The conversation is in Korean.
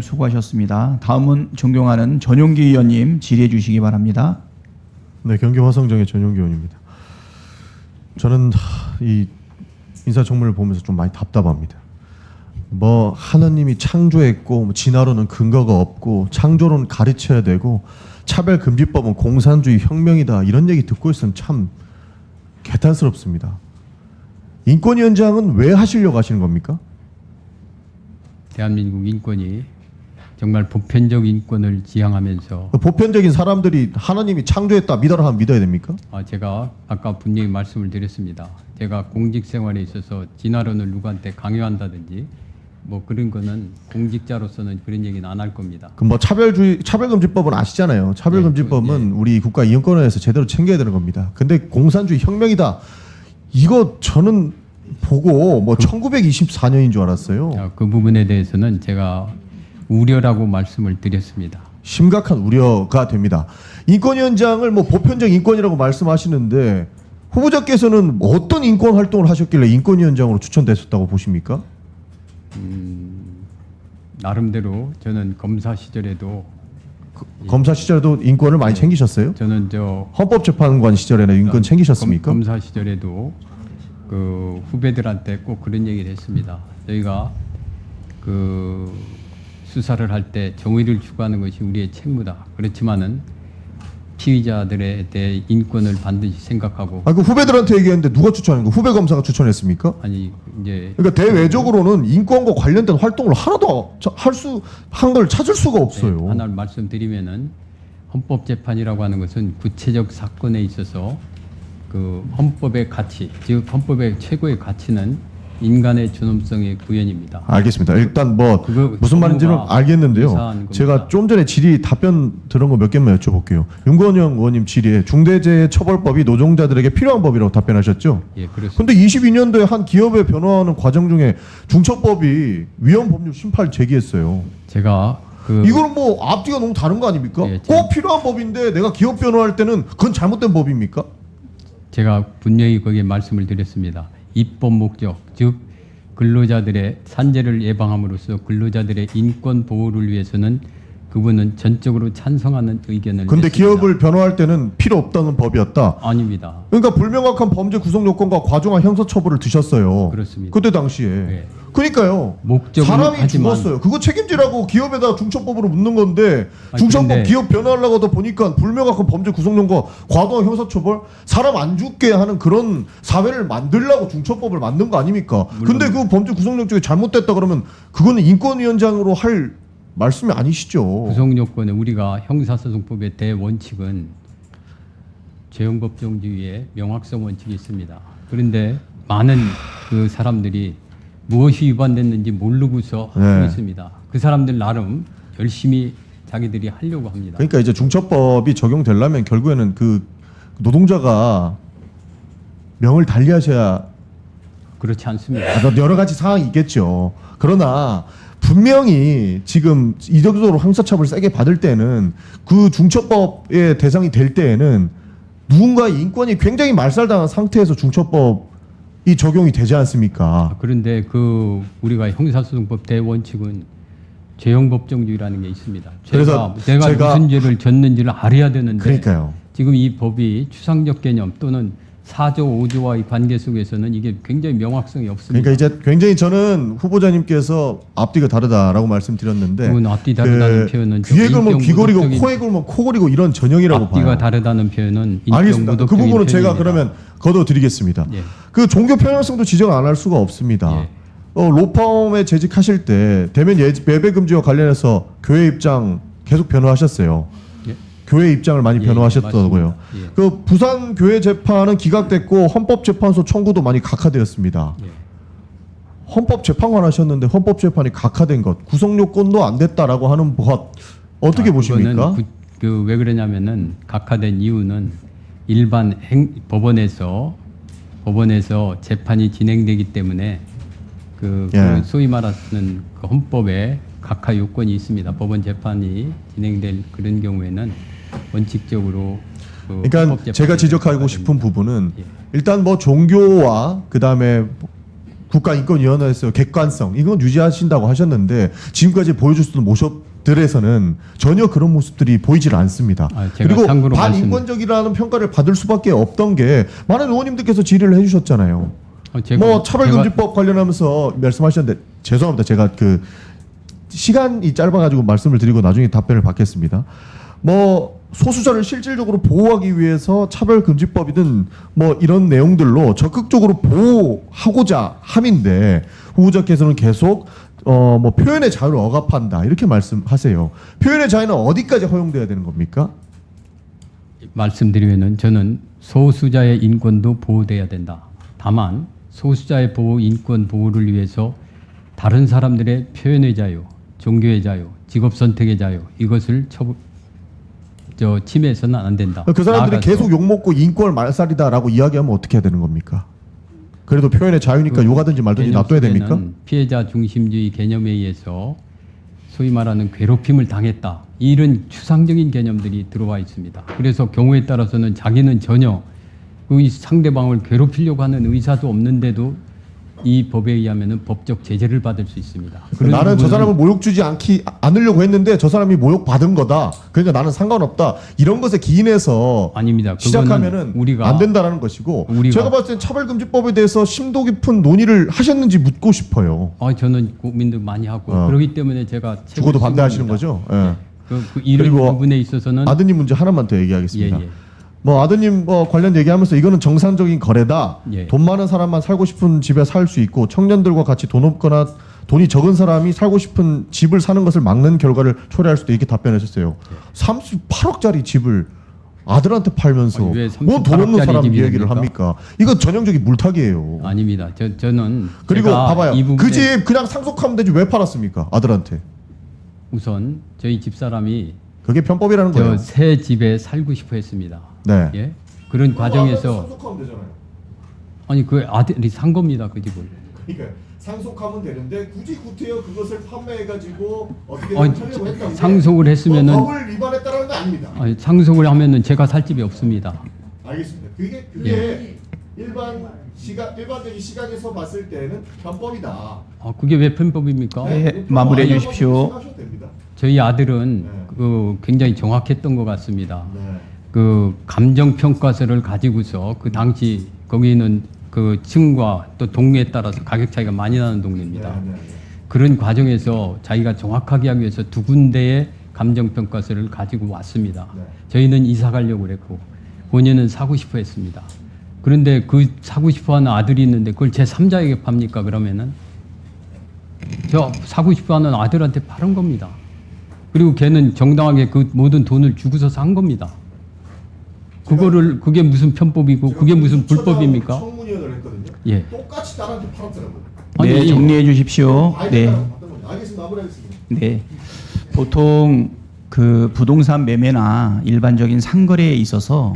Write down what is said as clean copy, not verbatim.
수고하셨습니다. 다음은 존경하는 전용기 의원님 질의해 주시기 바랍니다. 네, 경기 화성정의 전용기 의원입니다. 저는 이 인사청문회를 보면서 좀 많이 답답합니다. 뭐 하나님이 창조했고 뭐 진화론은 근거가 없고 창조론 가르쳐야 되고 차별금지법은 공산주의 혁명이다 이런 얘기 듣고 있으면 참 개탄스럽습니다. 인권위원장은 왜 하시려고 하시는 겁니까? 대한민국 인권이 정말 보편적 인권을 지향하면서 보편적인 사람들이 하나님이 창조했다 믿어라 하면 믿어야 됩니까? 제가 아까 분명히 말씀을 드렸습니다. 제가 공직 생활에 있어서 진화론을 누구한테 강요한다든지 뭐 그런 거는 공직자로서는 그런 얘기는 안 할 겁니다. 그 뭐 차별금지법은 아시잖아요. 차별금지법은 우리 국가 인권위에서 제대로 챙겨야 되는 겁니다. 근데 공산주의 혁명이다. 이거 저는 보고 뭐 1924년인 줄 알았어요. 그 부분에 대해서는 제가 우려라고 말씀을 드렸습니다. 심각한 우려가 됩니다. 인권위원장을 뭐 보편적 인권이라고 말씀하시는데 후보자께서는 어떤 인권 활동을 하셨길래 인권위원장으로 추천되셨다고 보십니까? 나름대로 저는 검사 시절에도 검사 시절에도 인권을 많이 챙기셨어요? 저는 헌법재판관 시절에는 인권 챙기셨습니까? 검사 시절에도 그 후배들한테 꼭 그런 얘기를 했습니다. 저희가 그 수사를 할 때 정의를 추구하는 것이 우리의 책무다. 그렇지만은 피의자들에 대해 인권을 반드시 생각하고. 그 후배들한테 얘기했는데 누가 추천한 거? 후배 검사가 추천했습니까? 아니 이제 그러니까 대외적으로는 인권과 관련된 활동을 하나도 한 걸 찾을 수가 없어요. 네, 하나를 말씀드리면은 헌법재판이라고 하는 것은 구체적 사건에 있어서 그 헌법의 가치, 즉 헌법의 최고의 가치는 인간의 존엄성의 구현입니다. 알겠습니다. 일단 뭐 무슨 말인지는 알겠는데요. 제가 좀 전에 질의 답변 들은 거 몇 개만 여쭤볼게요. 윤건영 의원님 질의에 중대재해처벌법이 노동자들에게 필요한 법이라고 답변하셨죠? 예, 그렇습니다. 근데 22년도에 한 기업에 변호하는 과정 중에 중처법이 위헌 법률 심판 제기했어요. 제가 이거는 뭐 앞뒤가 너무 다른 거 아닙니까? 예, 꼭 필요한 법인데 내가 기업 변호할 때는 그건 잘못된 법입니까? 제가 분명히 거기에 말씀을 드렸습니다. 입법 목적, 즉 근로자들의 산재를 예방함으로써 근로자들의 인권 보호를 위해서는 그분은 전적으로 찬성하는 의견을 근데 냈습니다. 기업을 변호할 때는 필요 없다는 법이었다. 아닙니다. 그러니까 불명확한 범죄 구성 요건과 과중한 형사처벌을 드셨어요. 그렇습니다. 그때 당시에. 네. 그러니까요. 목적은 사람이 하지만 죽었어요. 그거 책임지라고 기업에다 중처법으로 묻는 건데 아니, 중처법 근데 기업 변호하려고 하다 보니까 불명확한 범죄 구성용과 과도한 형사처벌 사람 안 죽게 하는 그런 사회를 만들려고 중처법을 만든 거 아닙니까? 근데 그 범죄 구성용 쪽에 잘못됐다 그러면 그거는 인권위원장으로 할 말씀이 아니시죠. 구성 요건에 우리가 형사소송법의 대원칙은 죄형법정주의의 명확성 원칙이 있습니다. 그런데 많은 그 사람들이 무엇이 위반됐는지 모르고서 하고 있습니다. 그 사람들 나름 열심히 자기들이 하려고 합니다. 그러니까 이제 중처법이 적용되려면 결국에는 그 노동자가 명을 달리하셔야. 그렇지 않습니다. 여러 가지 상황이 있겠죠. 그러나 분명히 지금 이적으로 형사처벌을 세게 받을 때는 그 중처법의 대상이 될 때에는 누군가의 인권이 굉장히 말살당한 상태에서 중처법이 적용이 되지 않습니까? 그런데 그 우리가 형사소송법 대원칙은 죄형법정주의라는 게 있습니다. 그래서 내가 무슨 죄를 졌는지를 알아야 되는데 그러니까요. 지금 이 법이 추상적 개념 또는 4조 5조와의 관계 속에서는 이게 굉장히 명확성이 없습니다. 그러니까 이제 굉장히 저는 후보자님께서 앞뒤가 다르다라고 말씀드렸는데 그건 앞뒤 다르다는 표현은 귀에 걸면 귀 고리고 코에 걸면 코 고리고 이런 전형이라고 앞뒤가 봐요. 다르다는 표현은 알겠습니다. 그 부분은 표현입니다. 제가 그러면 걷어드리겠습니다. 예. 그 종교 편향성도 지적 안 할 수가 없습니다. 예. 로펌에 재직하실 때 대면 예배 금지와 관련해서 교회 입장 계속 변호하셨어요. 예. 교회 입장을 많이 변호하셨더라고요. 맞습니다. 예. 그 부산 교회 재판은 기각됐고 헌법재판소 청구도 많이 각하되었습니다. 예. 헌법재판관 하셨는데 헌법재판이 각하된 것, 구성 요건도 안 됐다라고 하는 것 어떻게 보십니까? 왜 그러냐면은 각하된 이유는 일반 법원에서 재판이 진행되기 때문에 그 소위 말하는 그 헌법에 각하 요건이 있습니다. 법원 재판이 진행될 그런 경우에는 원칙적으로 그러니까 제가 지적하고 싶은 부분은 일단 뭐 종교와 그다음에 국가인권위원회에서 객관성 이건 유지하신다고 하셨는데 지금까지 보여주셨던 모습들에서는 전혀 그런 모습들이 보이질 않습니다. 제가 그리고 참고로 반인권적이라는 평가를 받을 수밖에 없던 게 많은 의원님들께서 질의를 해주셨잖아요. 뭐 차별금지법 관련하면서 말씀하셨는데 죄송합니다. 제가 그 시간이 짧아가지고 말씀을 드리고 나중에 답변을 받겠습니다. 뭐 소수자를 실질적으로 보호하기 위해서 차별금지법이든 뭐 이런 내용들로 적극적으로 보호하고자 함인데 후보자께서는 계속 뭐 표현의 자유를 억압한다 이렇게 말씀하세요. 표현의 자유는 어디까지 허용돼야 되는 겁니까? 말씀드리면은 저는 소수자의 인권도 보호돼야 된다. 다만 소수자의 보호, 인권 보호를 위해서 다른 사람들의 표현의 자유, 종교의 자유, 직업 선택의 자유 이것을 침해해서는 안 된다. 그 사람들이 나아가서 계속 욕먹고 인권을 말살이다라고 이야기하면 어떻게 해야 되는 겁니까? 그래도 표현의 자유니까 욕하든지 말든지 개념 놔둬야 됩니까? 속에는 피해자 중심주의 개념에 의해서 소위 말하는 괴롭힘을 당했다. 이런 추상적인 개념들이 들어와 있습니다. 그래서 경우에 따라서는 자기는 전혀 그 상대방을 괴롭히려고 하는 의사도 없는데도 이 법에 의하면은 법적 제재를 받을 수 있습니다. 그런 나는 저 부분은 사람을 모욕 주지 않으려고 했는데 저 사람이 모욕 받은 거다. 그러니까 나는 상관없다. 이런 것에 기인해서 아닙니다. 그거는 시작하면은 우리가 안 된다라는 것이고 제가 봤을 땐 차별금지법에 대해서 심도 깊은 논의를 하셨는지 묻고 싶어요. 저는 고민도 많이 하고 그렇기 때문에 제가 죽어도 책을 반대하시는 쓰고 거죠? 있습니다. 예. 이런 그리고 부분에 있어서는 아드님 문제 하나만 더 얘기하겠습니다. 예. 뭐 아드님 뭐 관련 얘기하면서 이거는 정상적인 거래다. 예. 돈 많은 사람만 살고 싶은 집에 살 수 있고 청년들과 같이 돈 없거나 돈이 적은 사람이 살고 싶은 집을 사는 것을 막는 결과를 초래할 수도 이렇게 답변하셨어요. 38억짜리 집을 아들한테 팔면서 아니, 왜 뭐 돈 없는 38억짜리 사람 집이 얘기를 됩니까? 합니까? 이거 전형적인 물타기예요. 아닙니다. 저는 그리고 제가 봐봐요. 이 부분에 그 집 그냥 상속하면 되지 왜 팔았습니까? 아들한테. 우선 저희 집사람이 그게 편법이라는 거예요. 저 새 집에 살고 싶어 했습니다. 네. 예? 그런 과정에서 상속하면 되잖아요. 아니 그 아들이 산 겁니다. 그 집을. 그러니까 상속하면 되는데 굳이 구태여 그것을 판매해가지고 어떻게 아니, 하려고 했던 게 상속을 했으면은 법을 위반했다는 거 아닙니다. 아니, 상속을 하면은 제가 살 집이 없습니다. 알겠습니다. 그게 예. 일반적인 시각에서 봤을 때는 편법이다. 그게 왜 편법입니까? 네, 마무리해 주십시오. 생각하셔도 됩니다. 저희 아들은 네. 굉장히 정확했던 것 같습니다. 네. 그 감정 평가서를 가지고서 그 당시 거기는 그 층과 또 동네에 따라서 가격 차이가 많이 나는 동네입니다. 네, 네, 네. 그런 과정에서 자기가 정확하게 하기 위해서 두 군데의 감정 평가서를 가지고 왔습니다. 네. 저희는 이사 가려고 그랬고 본인은 사고 싶어 했습니다. 그런데 그 사고 싶어 하는 아들이 있는데 그걸 제 3자에게 팝니까 그러면은? 저 사고 싶어 하는 아들한테 팔은 겁니다. 그리고 걔는 정당하게 그 모든 돈을 주고서 산 겁니다. 그게 무슨 편법이고 그게 무슨 불법입니까? 청문위원을 했거든요. 예. 똑같이 딸한테 팔았더라고요. 네, 아니, 정리해 주십시오. 네. 알겠습니다. 마무리하겠습니다. 네. 보통 그 부동산 매매나 일반적인 상거래에 있어서